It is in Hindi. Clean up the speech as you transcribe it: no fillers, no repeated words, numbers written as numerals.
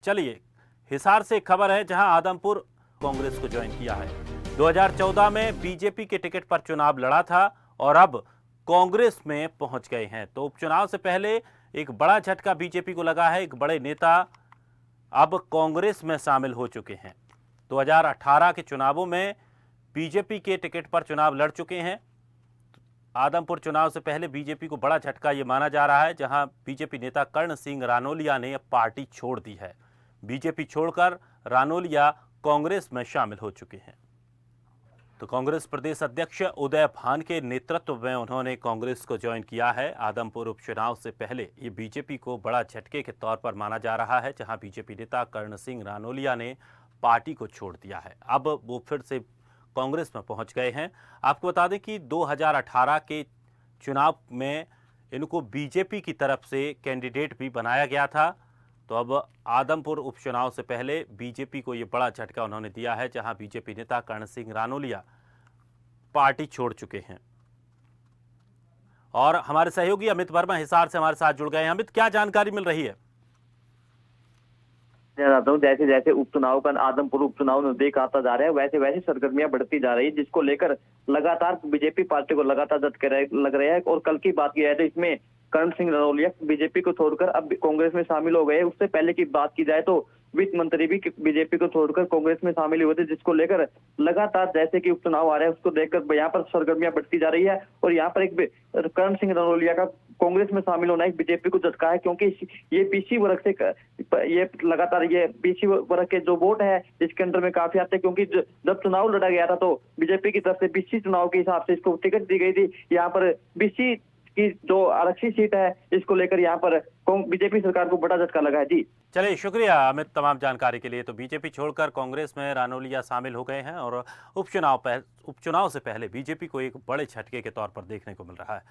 चलिए, हिसार से एक खबर है जहां आदमपुर कांग्रेस को ज्वाइन किया है। 2014 में बीजेपी के टिकट पर चुनाव लड़ा था और अब कांग्रेस में पहुंच गए हैं। तो उपचुनाव से पहले एक बड़ा झटका बीजेपी को लगा है। एक बड़े नेता अब कांग्रेस में शामिल हो चुके हैं। 2018 के चुनावों में बीजेपी के टिकट पर चुनाव लड़ चुके हैं। आदमपुर चुनाव से पहले बीजेपी को बड़ा झटका ये माना जा रहा है, जहां बीजेपी नेता कर्ण सिंह रानोलिया ने पार्टी छोड़ दी है। बीजेपी छोड़कर रानोलिया कांग्रेस में शामिल हो चुके हैं। तो कांग्रेस प्रदेश अध्यक्ष उदय भान के नेतृत्व में उन्होंने कांग्रेस को ज्वाइन किया है। आदमपुर उपचुनाव से पहले ये बीजेपी को बड़ा झटके के तौर पर माना जा रहा है, जहां बीजेपी नेता कर्ण सिंह रानोलिया ने पार्टी को छोड़ दिया है। अब वो फिर से कांग्रेस में पहुंच गए हैं। आपको बता दें कि 2018 के चुनाव में इनको बीजेपी की तरफ से कैंडिडेट भी बनाया गया था। तो अब आदमपुर उपचुनाव से पहले बीजेपी को ये बड़ा झटका उन्होंने दिया है, जहां बीजेपी नेता कर्ण सिंह रानोलिया पार्टी छोड़ चुके हैं। और हमारे सहयोगी अमित वर्मा हिसार से हमारे साथ जुड़ गए हैं। अमित, क्या जानकारी मिल रही है? जैसे जैसे उपचुनाव का आदमपुर उपचुनाव नजदीक आता जा रहा है, वैसे वैसे सरगर्मियां बढ़ती जा रही है, जिसको लेकर लगातार बीजेपी पार्टी को लगातार झटके लग रहे हैं। और कल की बात की जाए तो इसमें कर्ण सिंह रानौलिया बीजेपी को छोड़कर अब कांग्रेस में शामिल हो गए। उससे पहले की बात की जाए तो वित्त मंत्री भी बीजेपी को छोड़कर कांग्रेस में शामिल हुए थे, जिसको लेकर लगातार जैसे कि उपचुनाव आ रहे हैं उसको देखकर यहाँ पर सरगर्मियां बढ़ती जा रही है। और यहाँ पर एक कर्ण सिंह रानौलिया का कांग्रेस में शामिल होना एक बीजेपी को झटका है, क्योंकि ये पीसी वर्ग से ये लगातार ये पीसी वर्ग के जो वोट है इसके अंदर में काफी आते हैं, क्योंकि जब चुनाव लड़ा गया था तो बीजेपी की तरफ से बीसी चुनाव के हिसाब से इसको टिकट दी गई थी। यहाँ पर बीसी की जो आरक्षित सीट है इसको लेकर यहाँ पर बीजेपी सरकार को बड़ा झटका लगा है। जी चलिए, शुक्रिया अमित तमाम जानकारी के लिए। तो बीजेपी छोड़कर कांग्रेस में रानोलिया शामिल हो गए हैं और उपचुनाव से पहले बीजेपी को एक बड़े झटके के तौर पर देखने को मिल रहा है।